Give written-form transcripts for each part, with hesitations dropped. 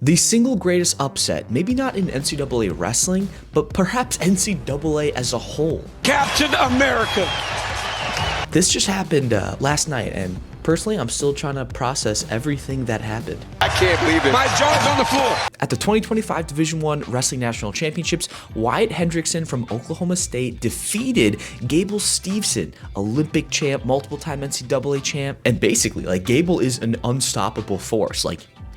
The single greatest upset, maybe not in NCAA wrestling, but perhaps NCAA as a whole. Captain America. This just happened last night, and personally, I'm still trying to process everything that happened. I can't believe it. My jaw's on the floor. At the 2025 Division I Wrestling National Championships, Wyatt Hendrickson from Oklahoma State defeated Gable Steveson, Olympic champ, multiple-time NCAA champ, and basically, Gable is an unstoppable force.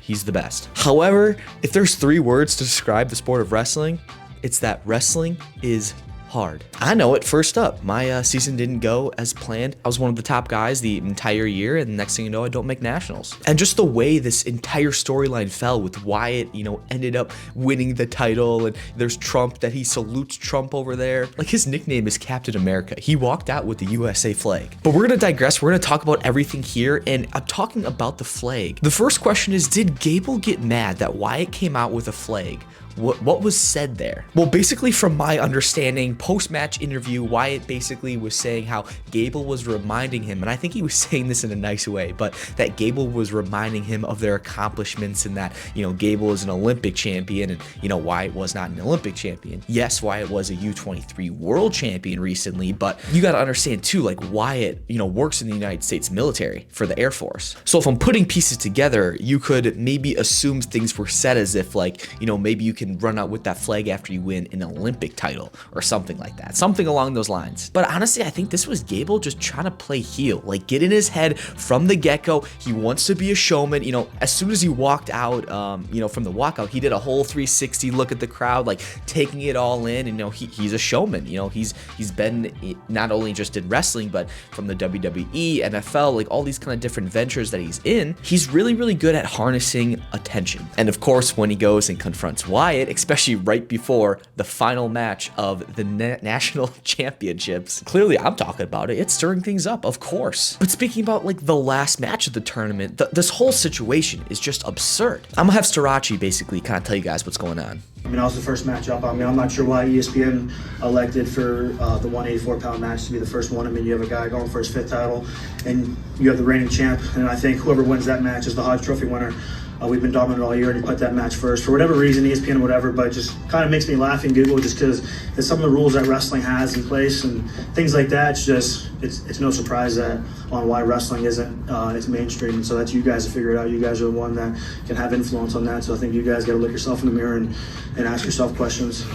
He's the best. However, if there's 3 words to describe the sport of wrestling, it's that wrestling is hard. I know it. First up, my season didn't go as planned. I was one of the top guys the entire year, and the next thing you know, I don't make nationals. And just the way this entire storyline fell with Wyatt, ended up winning the title, and there's Trump that he salutes Trump over there. His nickname is Captain America. He walked out with the USA flag. But we're gonna digress. We're gonna talk about everything here, and I'm talking about the flag. The first question is, did Gable get mad that Wyatt came out with a flag? What was said there? Well, basically from my understanding, post-match interview, Wyatt basically was saying how Gable was reminding him, and I think he was saying this in a nice way, but that Gable was reminding him of their accomplishments and that, Gable is an Olympic champion and, Wyatt was not an Olympic champion. Yes, Wyatt was a U23 world champion recently, but you gotta understand too, Wyatt, works in the United States military for the Air Force. So if I'm putting pieces together, you could maybe assume things were said as if maybe you can run out with that flag after you win an Olympic title or something like that, something along those lines. But honestly, I think this was Gable just trying to play heel, get in his head from the get-go. He wants to be a showman. As soon as he walked out, from the walkout, he did a whole 360 look at the crowd, taking it all in. And he's a showman. He's been not only just in wrestling, but from the WWE, NFL, all these kind of different ventures that he's in. He's really, really good at harnessing attention. And of course, when he goes and confronts Wyatt, especially right before the final match of the national championships. Clearly, I'm talking about it. It's stirring things up, of course. But speaking about the last match of the tournament, this whole situation is just absurd. I'm gonna have Starachi basically kind of tell you guys what's going on. That was the first matchup. I'm not sure why ESPN elected for the 184-pound match to be the first one. You have a guy going for his 5th title, and you have the reigning champ. And I think whoever wins that match is the Hodge Trophy winner. We've been dominant all year, and he put that match first. For whatever reason, ESPN or whatever, but it just kind of makes me laugh and giggle just because it's some of the rules that wrestling has in place and things like that. It's no surprise on why wrestling isn't it's mainstream. And so that's you guys to figure it out. You guys are the one that can have influence on that. So I think you guys got to look yourself in the mirror and ask yourself questions.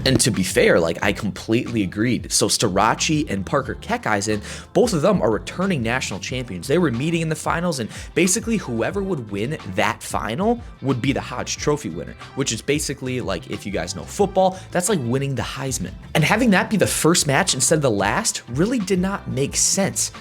And to be fair, I completely agreed. So Starachi and Parker Keckeisen, both of them are returning national champions. They were meeting in the finals, and basically whoever would win that final would be the Hodge Trophy winner, which is basically if you guys know football, that's like winning the Heisman. And having that be the first match instead of the last really did not make sense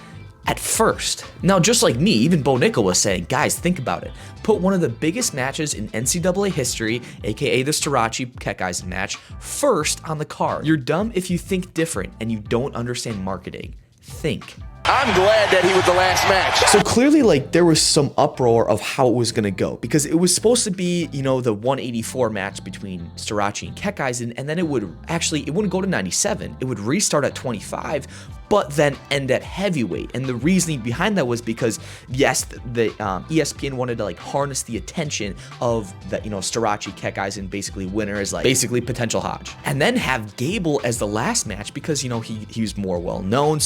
at first. Now, just like me, even Bo Nickel was saying, guys, think about it. Put one of the biggest matches in NCAA history, aka the Starachi Keckeisen match, first on the card. You're dumb if you think different and you don't understand marketing. Think. I'm glad that he was the last match. So clearly, there was some uproar of how it was gonna go, because it was supposed to be, the 184 match between Starachi and Keckeisen, and then it wouldn't go to 97. It would restart at 25, but then end at heavyweight. And the reasoning behind that was because, yes, the ESPN wanted to harness the attention of the, Starachi Keckeisen basically winner as basically potential Hodge. And then have Gable as the last match because, he was more well-known,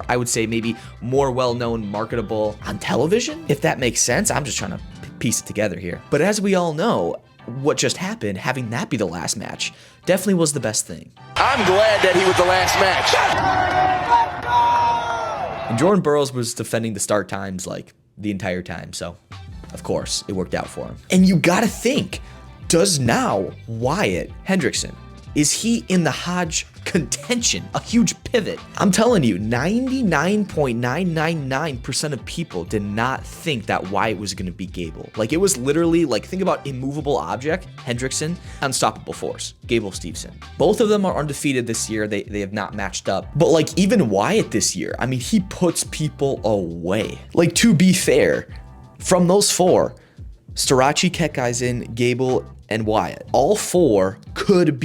I would say maybe more well-known, marketable on television, if that makes sense. I'm just trying to piece it together here. But as we all know, what just happened, having that be the last match, definitely was the best thing. I'm glad that he was the last match. And Jordan Burroughs was defending the start times the entire time, so of course it worked out for him. And you gotta think, does now Wyatt Hendrickson, is he in the Hodge contention? A huge pivot. I'm telling you, 99.999% of people did not think that Wyatt was going to beat Gable. It was literally think about immovable object, Hendrickson, unstoppable force, Gable Steveson. Both of them are undefeated this year. They have not matched up. But even Wyatt this year, he puts people away. To be fair, from those 4, Starachi, Keckeisen, Gable, and Wyatt, all 4 could have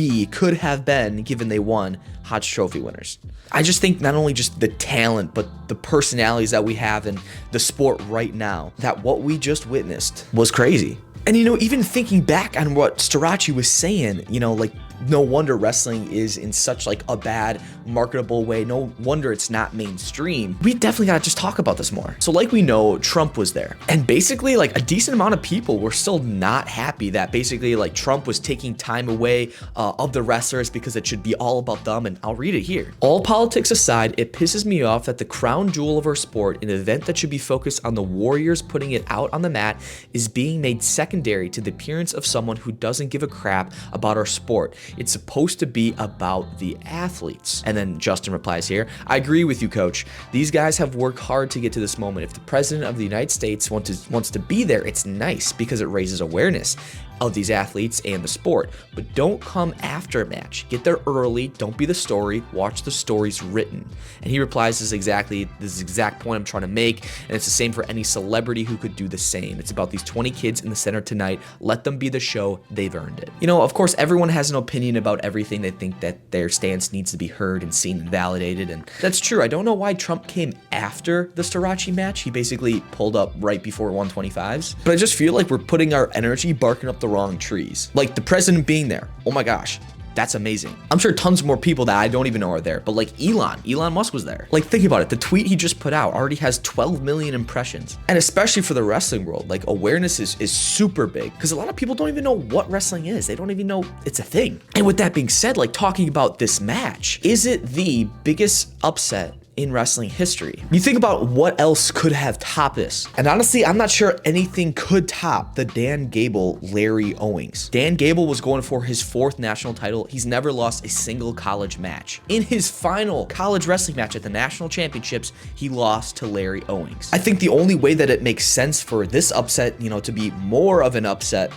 been, given they won, Hodge Trophy winners. I just think not only just the talent, but the personalities that we have in the sport right now, that what we just witnessed was crazy. And, you know, even thinking back on what Storace was saying, you know, like, no wonder wrestling is in such like a bad marketable way. No wonder it's not mainstream. We definitely gotta just talk about this more. So like we know, Trump was there, and basically like a decent amount of people were still not happy that basically like Trump was taking time away of the wrestlers because it should be all about them. And I'll read it here. All politics aside, it pisses me off that the crown jewel of our sport, an event that should be focused on the warriors putting it out on the mat, is being made secondary to the appearance of someone who doesn't give a crap about our sport. It's supposed to be about the athletes. And then Justin replies here, I agree with you, coach. These guys have worked hard to get to this moment. If the president of the United States wants to be there, it's nice because it raises awareness of these athletes and the sport. But don't come after a match. Get there early. Don't be the story. Watch the stories written. And he replies, this exact point I'm trying to make, and it's the same for any celebrity who could do the same. It's about these 20 kids in the center tonight. Let them be the show. They've earned it. You know, of course, everyone has an opinion about everything. They think that their stance needs to be heard and seen and validated, and that's true. I don't know why Trump came after the Storace match. He basically pulled up right before 125s, but I just feel like we're putting our energy barking up the wrong trees. Like the president being there, oh my gosh, that's amazing. I'm sure tons more people that I don't even know are there, but like Elon Musk was there. Like think about it, the tweet he just put out already has 12 million impressions. And especially for the wrestling world, like awareness is super big because a lot of people don't even know what wrestling is. They don't even know it's a thing. And with that being said, like talking about this match, is it the biggest upset in wrestling history? You think about what else could have topped this. And honestly, I'm not sure anything could top the Dan Gable-Larry Owings. Dan Gable was going for his 4th national title. He's never lost a single college match. In his final college wrestling match at the national championships, he lost to Larry Owings. I think the only way that it makes sense for this upset, you know, to be more of an upset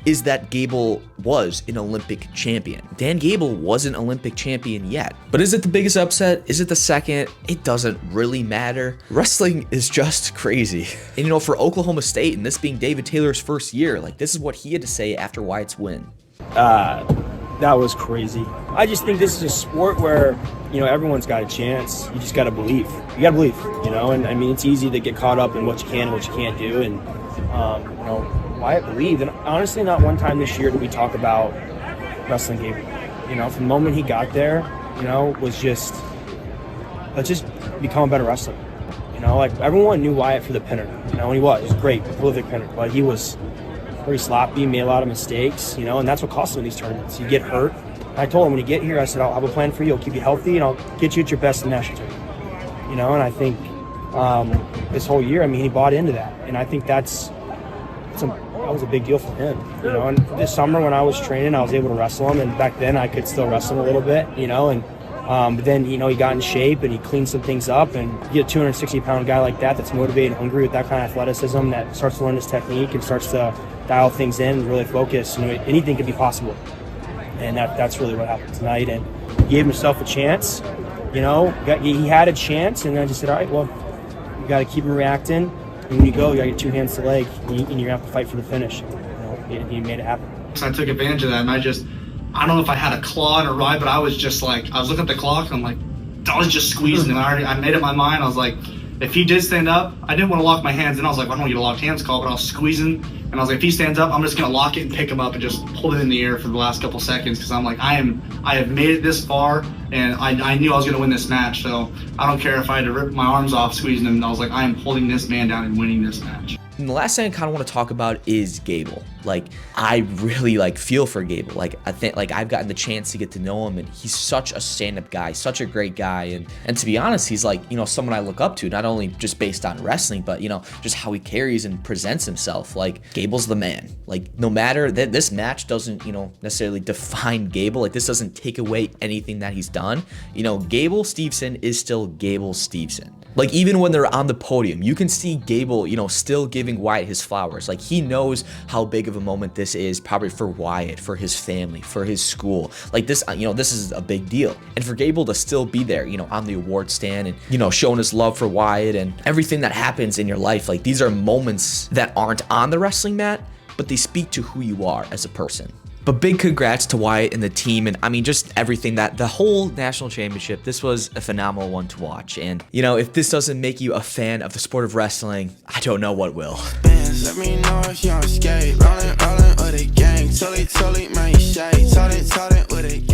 is that Gable was an Olympic champion. Dan Gable wasn't Olympic champion yet. But is it the biggest upset? Is it the second? It doesn't really matter. Wrestling is just crazy. And you know, for Oklahoma State, and this being David Taylor's first year, like this is what he had to say after Wyatt's win. That was crazy. I just think this is a sport where, you know, everyone's got a chance. You just got to believe. You got to believe, you know, and I mean, it's easy to get caught up in what you can and what you can't do. And, you know, Wyatt believed. And honestly, not one time this year did we talk about wrestling Gable. You know, from the moment he got there, you know, was just, let's just become a better wrestler. You know, like everyone knew Wyatt for the pinner. You know, and he was great, prolific pinner. But he was very sloppy, made a lot of mistakes, you know, and that's what costs him in these tournaments. You get hurt. I told him when you get here, I said, I'll have a plan for you. I'll keep you healthy, and I'll get you at your best in the national tournament. You know, and I think this whole year, I mean, he bought into that. And I think that was a big deal for him, you know. And this summer when I was training, I was able to wrestle him, and back then I could still wrestle him a little bit, you know. And but then, you know, he got in shape and he cleaned some things up, and you get a 260-pound guy like that that's motivated and hungry with that kind of athleticism, that starts to learn his technique and starts to dial things in and really focus. You know, anything could be possible, and that's really what happened tonight. And he gave himself a chance, you know. He had a chance, and I just said, all right, well, you got to keep him reacting. And when you go, you got to get 2 hands to the leg, and you're going to have to fight for the finish. You know, he made it happen. So I took advantage of that, and I don't know if I had a claw in a ride, but I was just like, I was looking at the clock, and I'm like, I was just squeezing him. I made up my mind. I was like, if he did stand up, I didn't want to lock my hands, and I was like, I don't want to get a locked hands call, but I was squeezing, and I was like, if he stands up, I'm just going to lock it and pick him up and just hold it in the air for the last couple seconds, because I'm like, I have made it this far, and I knew I was going to win this match, so I don't care if I had to rip my arms off squeezing him. And I was like, I am holding this man down and winning this match. And the last thing I kind of want to talk about is Gable. Like, I really feel for Gable. Like, I think I've gotten the chance to get to know him, and he's such a stand-up guy, such a great guy. And to be honest, he's like, you know, someone I look up to, not only just based on wrestling, but, you know, just how he carries and presents himself. Like, Gable's the man. Like, no matter that this match doesn't, you know, necessarily define Gable. Like, this doesn't take away anything that he's done. You know, Gable Steveson is still Gable Steveson. Like, even when they're on the podium, you can see Gable, you know, still giving Wyatt his flowers. Like, he knows how big of a moment this is, probably for Wyatt, for his family, for his school. Like, this, you know, this is a big deal. And for Gable to still be there, you know, on the award stand and, you know, showing his love for Wyatt and everything that happens in your life. Like, these are moments that aren't on the wrestling mat, but they speak to who you are as a person. But big congrats to Wyatt and the team, and I mean, just everything, that the whole national championship, this was a phenomenal one to watch. And, you know, if this doesn't make you a fan of the sport of wrestling, I don't know what will. bands. Let me know if you on skate. Rollin' with a gang. Tully, man, you shade. Told it with a gang.